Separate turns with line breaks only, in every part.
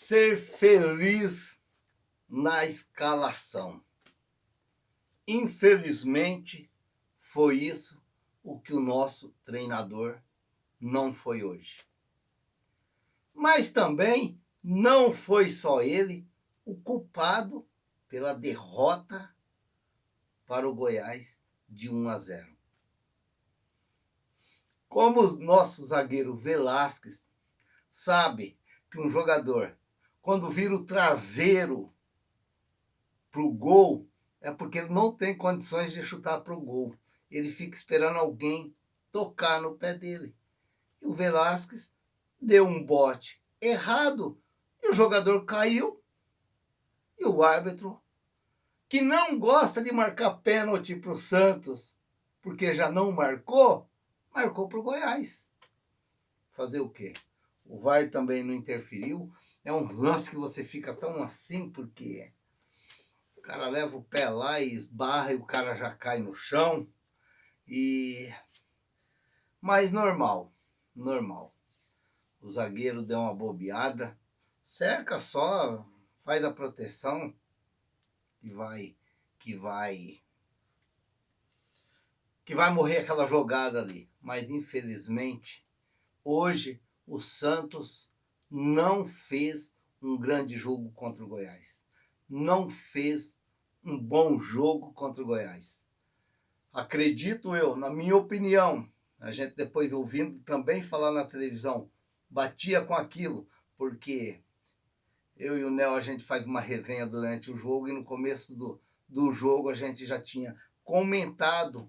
ser feliz na escalação. Infelizmente, foi isso o que o nosso treinador não foi hoje. Mas também não foi só ele o culpado pela derrota para o Goiás de 1-0. Como o nosso zagueiro Velasquez sabe que um jogador, quando vira o traseiro para o gol, é porque ele não tem condições de chutar para o gol. Ele fica esperando alguém tocar no pé dele. E o Velasquez deu um bote errado e o jogador caiu. E o árbitro, que não gosta de marcar pênalti para o Santos, porque já não marcou para o Goiás. Fazer o quê? O VAR também não interferiu. É um lance que você fica tão assim, porque o cara leva o pé lá e esbarra e o cara já cai no chão. Mas normal. O zagueiro deu uma bobeada. Cerca só, faz a proteção que vai morrer aquela jogada ali. Mas infelizmente, hoje o Santos não fez um grande jogo contra o Goiás. Não fez um bom jogo contra o Goiás. Acredito eu, na minha opinião, a gente depois ouvindo também falar na televisão, batia com aquilo, porque eu e o Nel, a gente faz uma resenha durante o jogo e no começo do jogo a gente já tinha comentado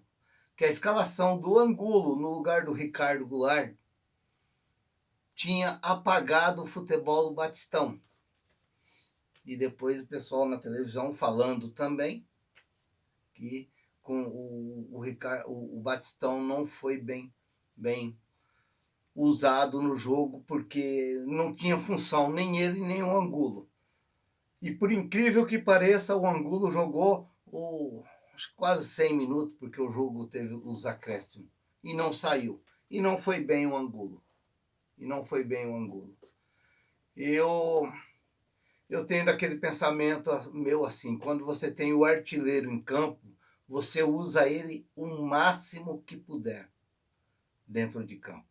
que a escalação do Angulo no lugar do Ricardo Goulart tinha apagado o futebol do Batistão. E depois o pessoal na televisão falando também que com o Batistão não foi bem usado no jogo, porque não tinha função, nem ele, nem o Angulo. E por incrível que pareça, o Angulo jogou quase 100 minutos, porque o jogo teve os acréscimos, e não saiu. E não foi bem o Angulo. Eu tenho aquele pensamento meu assim, quando você tem o artilheiro em campo, você usa ele o máximo que puder dentro de campo.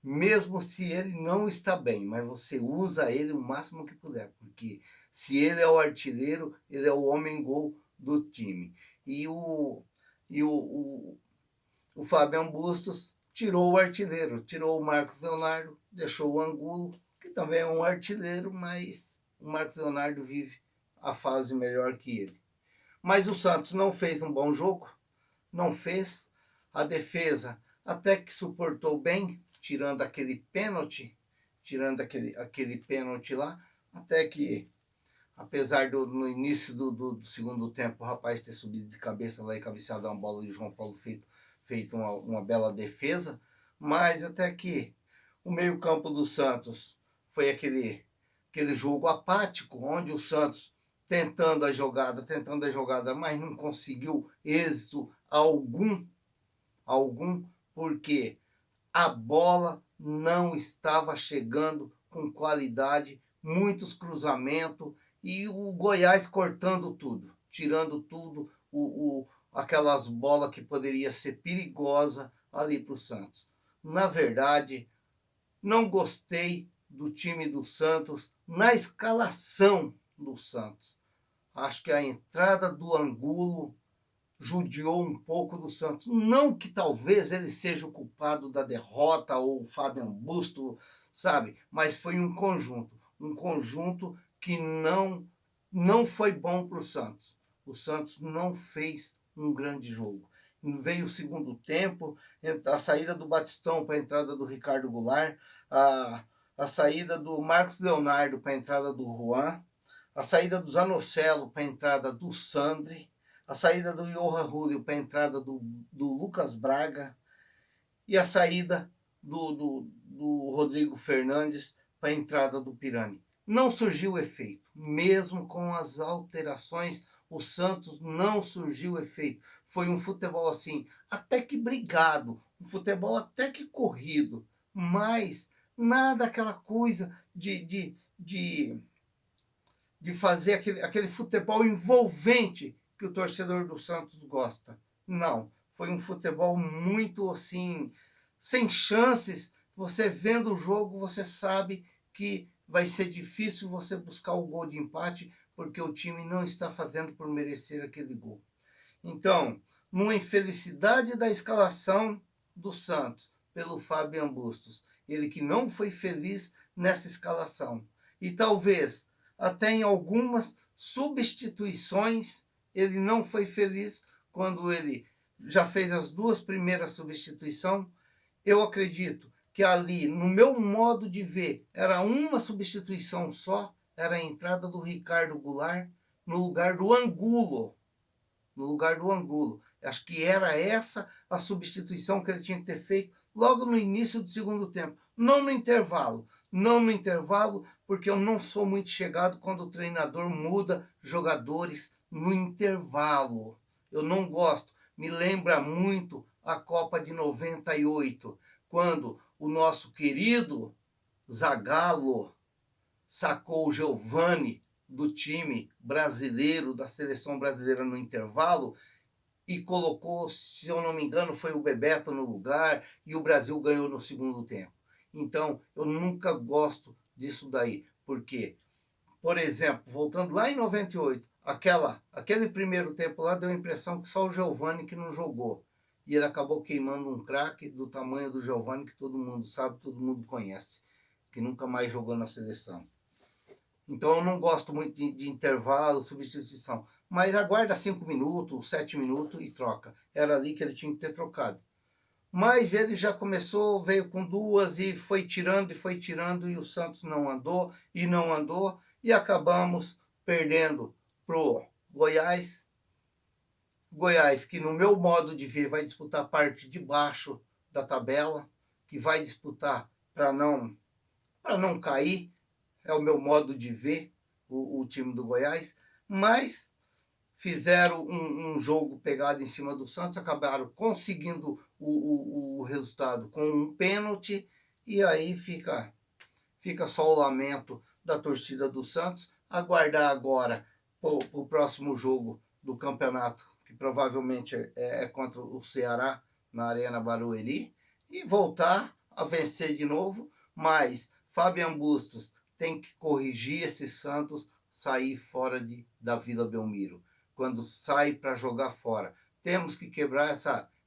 Mesmo se ele não está bem, mas você usa ele o máximo que puder, porque se ele é o artilheiro, ele é o homem-gol do time. E o Fabian Bustos tirou o artilheiro, tirou o Marcos Leonardo, deixou o Angulo, que também é um artilheiro, mas o Marcos Leonardo vive a fase melhor que ele. Mas o Santos não fez um bom jogo, não fez. A defesa até que suportou bem, tirando aquele pênalti lá, até que, apesar no início do segundo tempo, o rapaz ter subido de cabeça lá e cabeceado uma bola e o João Paulo feito uma bela defesa, mas até que o meio-campo do Santos foi aquele jogo apático, onde o Santos tentando a jogada, mas não conseguiu êxito algum, porque a bola não estava chegando com qualidade, muitos cruzamentos, e o Goiás cortando tudo, tirando tudo, aquelas bolas que poderia ser perigosa ali para o Santos. Na verdade, não gostei do time do Santos na escalação do Santos. Acho que a entrada do Angulo judiou um pouco do Santos. Não que talvez ele seja o culpado da derrota ou o Fabian Busto, sabe? Mas foi um conjunto que não foi bom para o Santos. O Santos não fez um grande jogo. Veio o segundo tempo, a saída do Batistão para a entrada do Ricardo Goulart, a saída do Marcos Leonardo para a entrada do Juan, a saída do Zanocelo para a entrada do Sandri, a saída do Johan Julio para a entrada do Lucas Braga e a saída do Rodrigo Fernandes para a entrada do Pirani. Não surgiu efeito. Mesmo com as alterações, o Santos não surgiu efeito. Foi um futebol assim, até que brigado, um futebol até que corrido, mas nada aquela coisa de de fazer aquele futebol envolvente que o torcedor do Santos gosta. Não, foi um futebol muito assim, sem chances. Você vendo o jogo, você sabe que vai ser difícil você buscar o gol de empate, porque o time não está fazendo por merecer aquele gol. Então, numa infelicidade da escalação do Santos pelo Fabian Bustos, ele que não foi feliz nessa escalação. E talvez até em algumas substituições ele não foi feliz quando ele já fez as duas primeiras substituições. Eu acredito que ali, no meu modo de ver, era uma substituição só, era a entrada do Ricardo Goulart no lugar do Angulo. No lugar do Angulo. Acho que era essa a substituição que ele tinha que ter feito logo no início do segundo tempo. Não no intervalo. Não no intervalo, porque eu não sou muito chegado quando o treinador muda jogadores no intervalo. Eu não gosto. Me lembra muito a Copa de 98, quando o nosso querido Zagallo sacou o Giovani do time brasileiro, da seleção brasileira no intervalo, e colocou, se eu não me engano, foi o Bebeto no lugar, e o Brasil ganhou no segundo tempo. Então, eu nunca gosto disso daí, porque, por exemplo, voltando lá em 98, aquele primeiro tempo lá deu a impressão que só o Giovani que não jogou. E ele acabou queimando um craque do tamanho do Giovani, que todo mundo sabe, todo mundo conhece, que nunca mais jogou na seleção. Então eu não gosto muito de intervalo, substituição. Mas aguarda 5 minutos, 7 minutos e troca. Era ali que ele tinha que ter trocado. Mas ele já começou, veio com duas e foi tirando e o Santos não andou e não andou. E acabamos perdendo pro Goiás. Goiás, que no meu modo de ver vai disputar a parte de baixo da tabela, que vai disputar para não cair, é o meu modo de ver o time do Goiás, mas fizeram um jogo pegado em cima do Santos, acabaram conseguindo o resultado com um pênalti, e aí fica só o lamento da torcida do Santos. Aguardar agora o próximo jogo do campeonato, que provavelmente é contra o Ceará, na Arena Barueri, e voltar a vencer de novo, mas Fabian Bustos tem que corrigir esse Santos sair fora da Vila Belmiro. Quando sai para jogar fora, temos que quebrar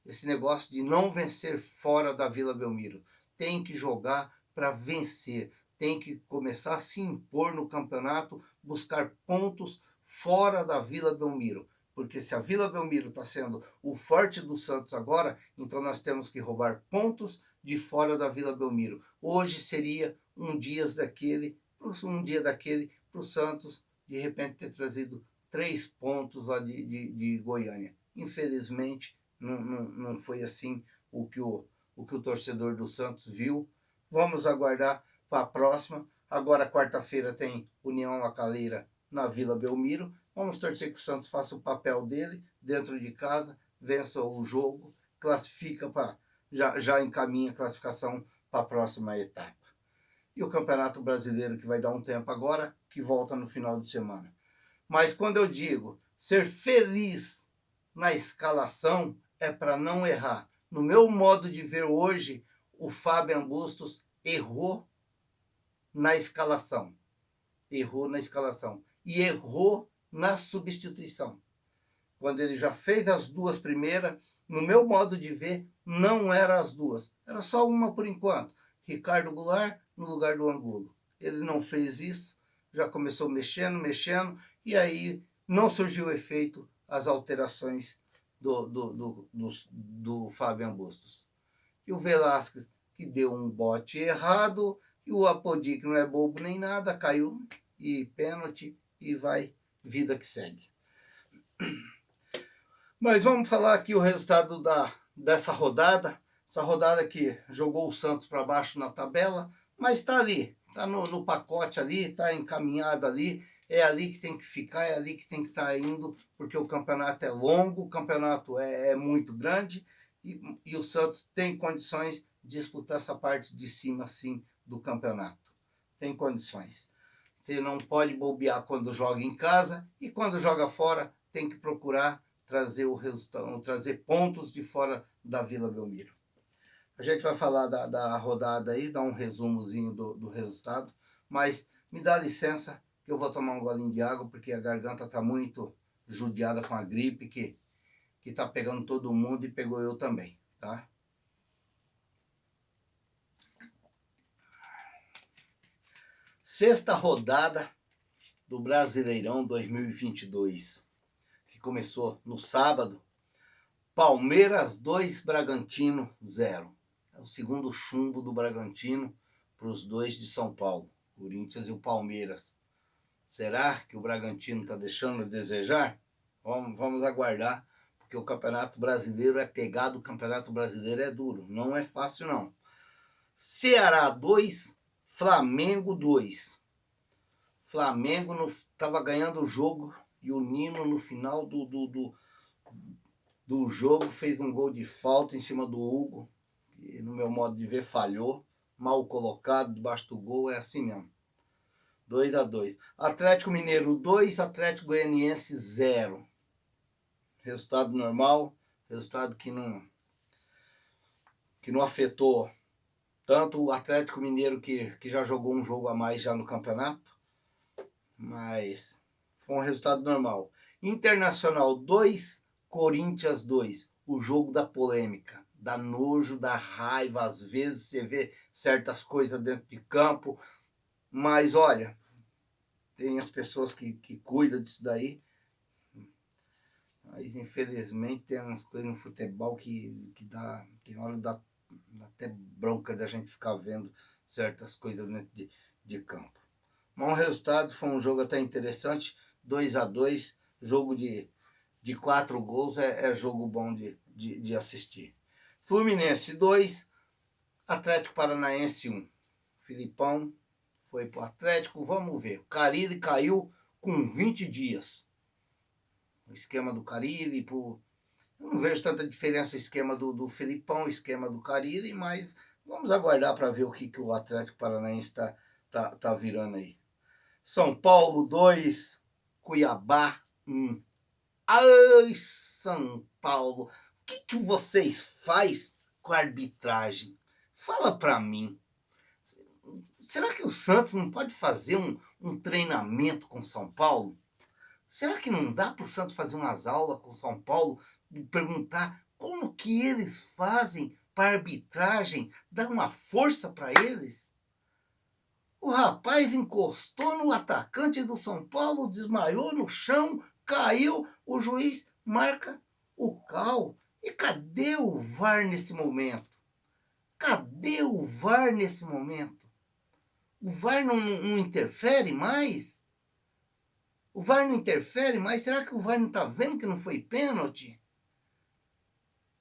esse negócio de não vencer fora da Vila Belmiro. Tem que jogar para vencer. Tem que começar a se impor no campeonato, buscar pontos fora da Vila Belmiro. Porque se a Vila Belmiro está sendo o forte do Santos agora, então nós temos que roubar pontos de fora da Vila Belmiro. Hoje seria um dia daquele para o Santos, de repente, ter trazido 3 pontos lá de Goiânia. Infelizmente, não foi assim o que o torcedor do Santos viu. Vamos aguardar para a próxima. Agora, quarta-feira, tem União La Calera na Vila Belmiro. Vamos torcer que o Santos faça o papel dele dentro de casa, vença o jogo, classifica já encaminha a classificação para a próxima etapa. E o Campeonato Brasileiro, que vai dar um tempo agora, que volta no final de semana. Mas quando eu digo ser feliz na escalação, é para não errar. No meu modo de ver hoje, o Fabian Bustos errou na escalação. Errou na escalação. E errou na substituição. Quando ele já fez as duas primeiras, no meu modo de ver, não eram as duas. Era só uma por enquanto. Ricardo Goulart no lugar do Angulo. Ele não fez isso, já começou mexendo, e aí não surgiu o efeito, as alterações do Fabian Bustos. E o Velasquez, que deu um bote errado, e o Apodi, que não é bobo nem nada, caiu, e pênalti, e vai, vida que segue. Mas vamos falar aqui o resultado dessa rodada. Essa rodada que jogou o Santos para baixo na tabela, mas está ali, está no pacote ali, está encaminhado ali. É ali que tem que ficar, é ali que tem que estar indo, porque o campeonato é longo, o campeonato é muito grande, e o Santos tem condições de disputar essa parte de cima, sim, do campeonato. Tem condições. Você não pode bobear quando joga em casa e quando joga fora tem que procurar trazer o resultado, trazer pontos de fora da Vila Belmiro. A gente vai falar da rodada aí, dar um resumozinho do resultado, mas me dá licença que eu vou tomar um golinho de água porque a garganta está muito judiada com a gripe que está pegando todo mundo e pegou eu também, tá? Sexta rodada do Brasileirão 2022, que começou no sábado. Palmeiras 2, Bragantino 0. É o segundo chumbo do Bragantino para os dois de São Paulo, Corinthians e o Palmeiras. Será que o Bragantino está deixando a desejar? Vamos aguardar, porque o Campeonato Brasileiro é pegado, o Campeonato Brasileiro é duro, não é fácil não. Ceará 2, Flamengo 2. Flamengo estava ganhando o jogo e o Nino no final do jogo fez um gol de falta em cima do Hugo, que no meu modo de ver falhou, mal colocado debaixo do gol, é assim mesmo. 2-2. Atlético Mineiro 2, Atlético Goianiense 0. Resultado normal, resultado que não afetou tanto o Atlético Mineiro, que já jogou um jogo a mais já no campeonato, mas foi um resultado normal. Internacional 2, Corinthians 2. O jogo da polêmica, da nojo, da raiva. Às vezes você vê certas coisas dentro de campo, mas olha, tem as pessoas que cuidam disso daí, mas infelizmente tem umas coisas no futebol que dá, tem hora dá até bronca da gente ficar vendo certas coisas dentro de campo. Mas o resultado foi um jogo até interessante, 2-2, jogo de 4 gols é jogo bom de assistir. Fluminense 2, Atlético Paranaense 1. Filipão foi pro Atlético, vamos ver. O Carille caiu com 20 dias. O esquema do Carille, eu não vejo tanta diferença o esquema do Filipão, o esquema do Carille, mas vamos aguardar para ver o que o Atlético Paranaense tá virando aí. São Paulo 2, Cuiabá 1. Ai, São Paulo, o que vocês fazem com a arbitragem? Fala para mim. Será que o Santos não pode fazer um treinamento com São Paulo? Será que não dá para o Santos fazer umas aulas com São Paulo e perguntar como que eles fazem para a arbitragem, dar uma força para eles? O rapaz encostou no atacante do São Paulo, desmaiou no chão, caiu, o juiz marca o cal. E cadê o VAR nesse momento? Cadê o VAR nesse momento? O VAR não interfere mais? O VAR não interfere mais? Será que o VAR não está vendo que não foi pênalti?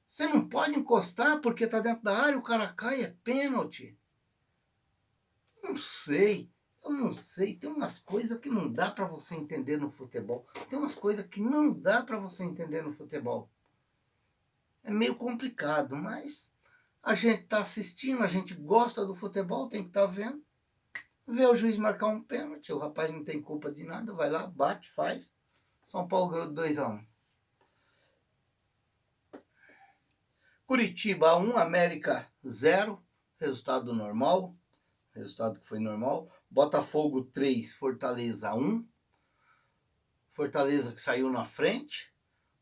Você não pode encostar porque está dentro da área, o cara cai, é pênalti. Não sei. Eu não sei, tem umas coisas que não dá para você entender no futebol. Tem umas coisas que não dá para você entender no futebol. É meio complicado, mas a gente está assistindo, a gente gosta do futebol, tem que estar vendo. Vê o juiz marcar um pênalti, o rapaz não tem culpa de nada, vai lá, bate, faz. São Paulo ganhou 2-1. Curitiba 1, América 0, resultado normal, resultado que foi normal. Botafogo 3, Fortaleza 1. Fortaleza que saiu na frente.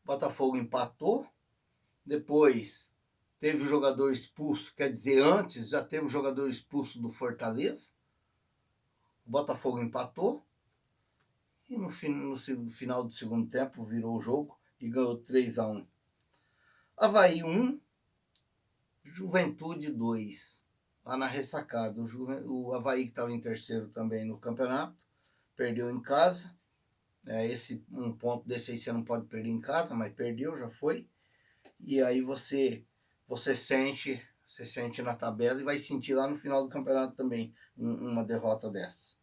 Botafogo empatou. Depois teve o jogador expulso. Quer dizer, antes já teve o jogador expulso do Fortaleza. O Botafogo empatou. E no final do segundo tempo virou o jogo e ganhou 3-1. Avaí 1, Juventude 2. Lá na ressacada. O Avaí, que estava em terceiro também no campeonato, perdeu em casa. Um ponto desse aí você não pode perder em casa, mas perdeu, já foi. E aí você sente na tabela e vai sentir lá no final do campeonato também uma derrota dessa.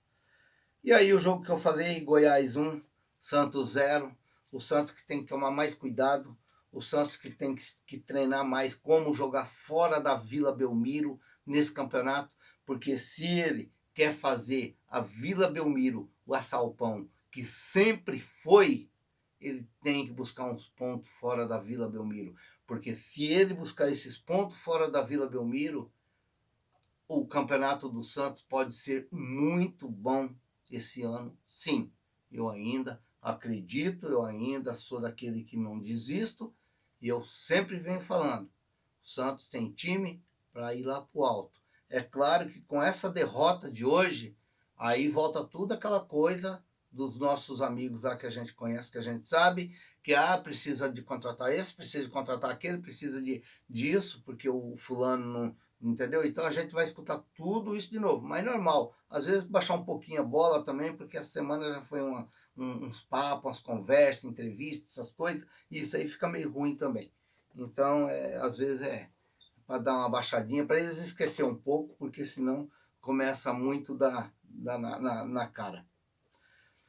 E aí o jogo que eu falei, Goiás 1, Santos 0. O Santos que tem que tomar mais cuidado. O Santos que tem que treinar mais como jogar fora da Vila Belmiro nesse campeonato, porque se ele quer fazer a Vila Belmiro o assalpão que sempre foi, ele tem que buscar uns pontos fora da Vila Belmiro. Porque se ele buscar esses pontos fora da Vila Belmiro, o Campeonato do Santos pode ser muito bom esse ano, sim. Eu ainda acredito, eu ainda sou daquele que não desisto, e eu sempre venho falando, o Santos tem time para ir lá para o alto. É claro que com essa derrota de hoje, aí volta tudo aquela coisa dos nossos amigos lá que a gente conhece, que a gente sabe, que precisa de contratar esse, precisa de contratar aquele, precisa disso, porque o fulano não, entendeu? Então a gente vai escutar tudo isso de novo, mas normal. Às vezes baixar um pouquinho a bola também, porque essa semana já foi uns papos, umas conversas, entrevistas, essas coisas, e isso aí fica meio ruim também. Então, às vezes para dar uma baixadinha, para eles esquecer um pouco, porque senão começa muito na cara.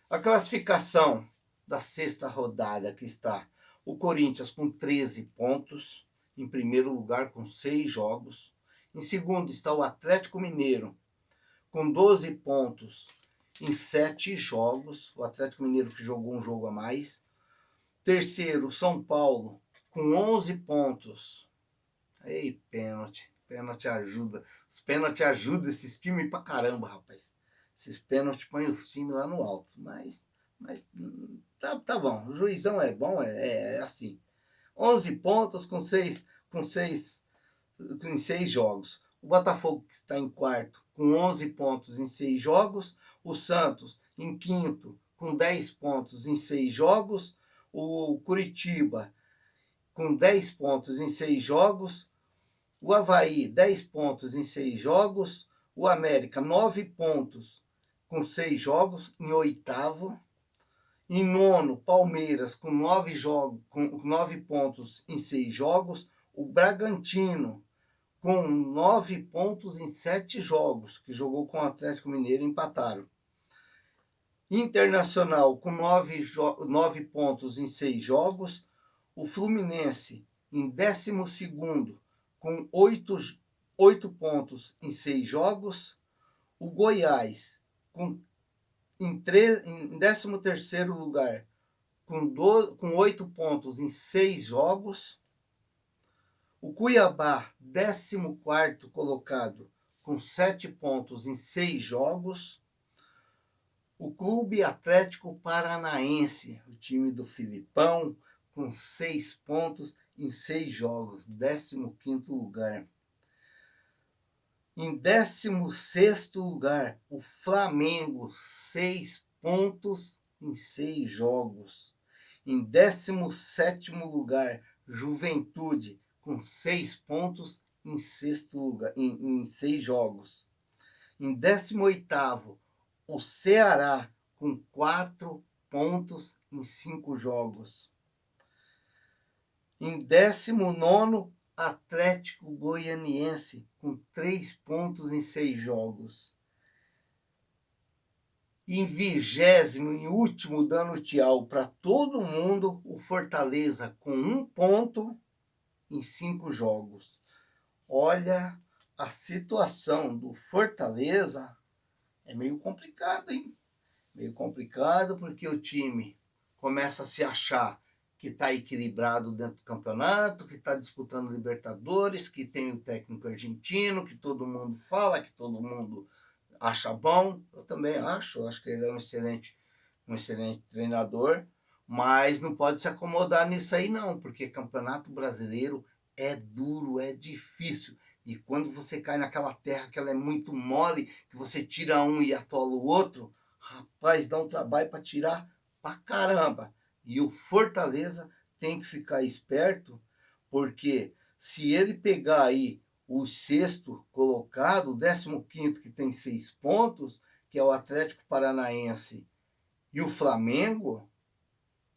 A classificação da sexta rodada que está o Corinthians com 13 pontos, em primeiro lugar com 6 jogos. Em segundo está o Atlético Mineiro, com 12 pontos em 7 jogos. O Atlético Mineiro que jogou um jogo a mais. Terceiro, São Paulo, com 11 pontos. Ei, pênalti. Pênalti ajuda. Os pênaltis ajudam esses times pra caramba, rapaz. Esses pênaltis põem os times lá no alto. Mas tá bom. O juizão é bom, é assim. 11 pontos em 6 jogos. O Botafogo que está em quarto com 11 pontos em 6 jogos. O Santos em quinto com 10 pontos em 6 jogos. O Curitiba com 10 pontos em 6 jogos. O Avaí 10 pontos em 6 jogos. O América 9 pontos com 6 jogos em oitavo. Em nono, Palmeiras com 9 pontos em 6 jogos. O Bragantino com 9 pontos em 7 jogos, que jogou com o Atlético Mineiro e empataram. Internacional com 9 pontos em 6 jogos. O Fluminense em 12º com 8 pontos em 6 jogos. O Goiás em 13º lugar com 8 pontos em 6 jogos. O Cuiabá, 14º colocado, com 7 pontos em 6 jogos. O Clube Atlético Paranaense, o time do Filipão, com 6 pontos em 6 jogos, 15º lugar. Em 16º lugar, o Flamengo, 6 pontos em 6 jogos. Em 17º lugar, Juventude, com 6 pontos em 6º lugar, em 6 jogos. Em 18º, o Ceará, com 4 pontos em 5 jogos. Em 19º, Atlético Goianiense, com 3 pontos em 6 jogos. Em 20º e último, dando tchau para todo mundo, o Fortaleza, com 1 ponto em 5 jogos. Olha, a situação do Fortaleza é meio complicado, hein? Meio complicado porque o time começa a se achar que está equilibrado dentro do campeonato, que está disputando Libertadores, que tem o técnico argentino, que todo mundo fala, que todo mundo acha bom. Eu também acho que ele é um excelente treinador, mas não pode se acomodar nisso aí não, porque Campeonato Brasileiro é duro, é difícil. E quando você cai naquela terra que ela é muito mole, que você tira um e atola o outro, rapaz, dá um trabalho para tirar pra caramba. E o Fortaleza tem que ficar esperto, porque se ele pegar aí o 6º colocado, o 15º que tem 6 pontos, que é o Atlético Paranaense e o Flamengo,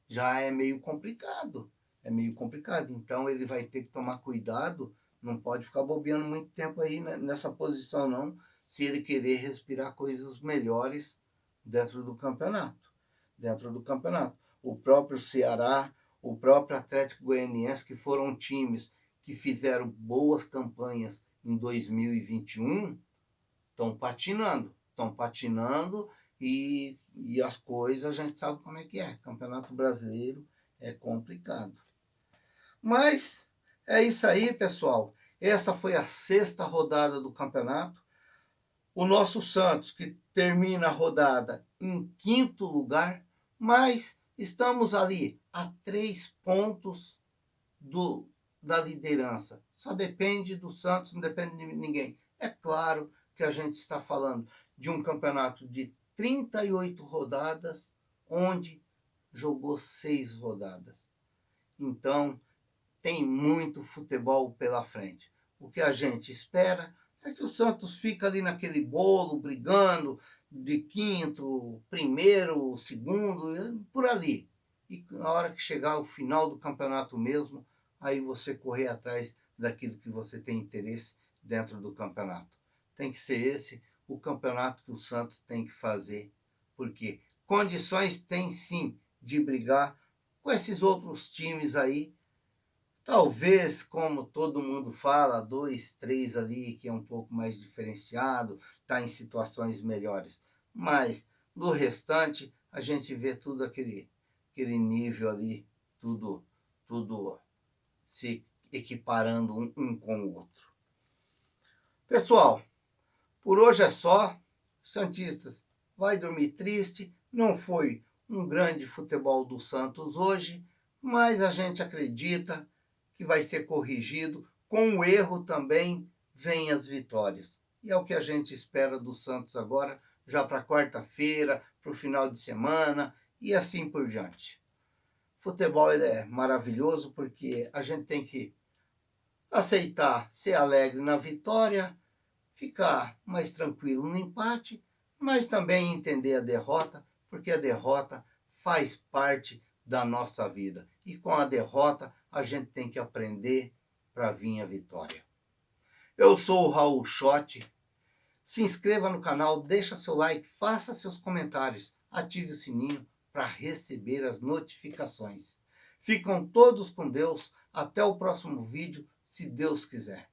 já é meio complicado. É meio complicado. Então ele vai ter que tomar cuidado, não pode ficar bobeando muito tempo aí nessa posição não, se ele querer respirar coisas melhores dentro do campeonato. O próprio Ceará, o próprio Atlético Goianiense, que foram times que fizeram boas campanhas em 2021, estão patinando. estão patinando e as coisas a gente sabe como é que é. Campeonato brasileiro é complicado. Mas é isso aí, pessoal. Essa foi a 6ª rodada do campeonato. O nosso Santos, que termina a rodada em 5º lugar, mas estamos ali a 3 pontos da liderança. Só depende do Santos, não depende de ninguém. É claro que a gente está falando de um campeonato de 38 rodadas, onde jogou 6 rodadas. Então, tem muito futebol pela frente. O que a gente espera é que o Santos fique ali naquele bolo, brigando de 5º, 1º, 2º, por ali. E na hora que chegar o final do campeonato mesmo, aí você correr atrás daquilo que você tem interesse dentro do campeonato. Tem que ser esse o campeonato que o Santos tem que fazer, porque condições tem sim de brigar com esses outros times aí. Talvez, como todo mundo fala, 2, 3 ali, que é um pouco mais diferenciado, está em situações melhores. Mas, no restante, a gente vê tudo aquele nível ali, tudo se equiparando um com o outro. Pessoal, por hoje é só. Santistas, vai dormir triste. Não foi um grande futebol do Santos hoje, mas a gente acredita que vai ser corrigido. Com o erro também vem as vitórias. E é o que a gente espera do Santos agora, já para quarta-feira, para o final de semana e assim por diante. Futebol ele é maravilhoso porque a gente tem que aceitar ser alegre na vitória, ficar mais tranquilo no empate, mas também entender a derrota, porque a derrota faz parte da nossa vida. E com a derrota, a gente tem que aprender para vir a vitória. Eu sou o Raul Schotti. Se inscreva no canal, deixa seu like, faça seus comentários, ative o sininho para receber as notificações. Ficam todos com Deus. Até o próximo vídeo, se Deus quiser.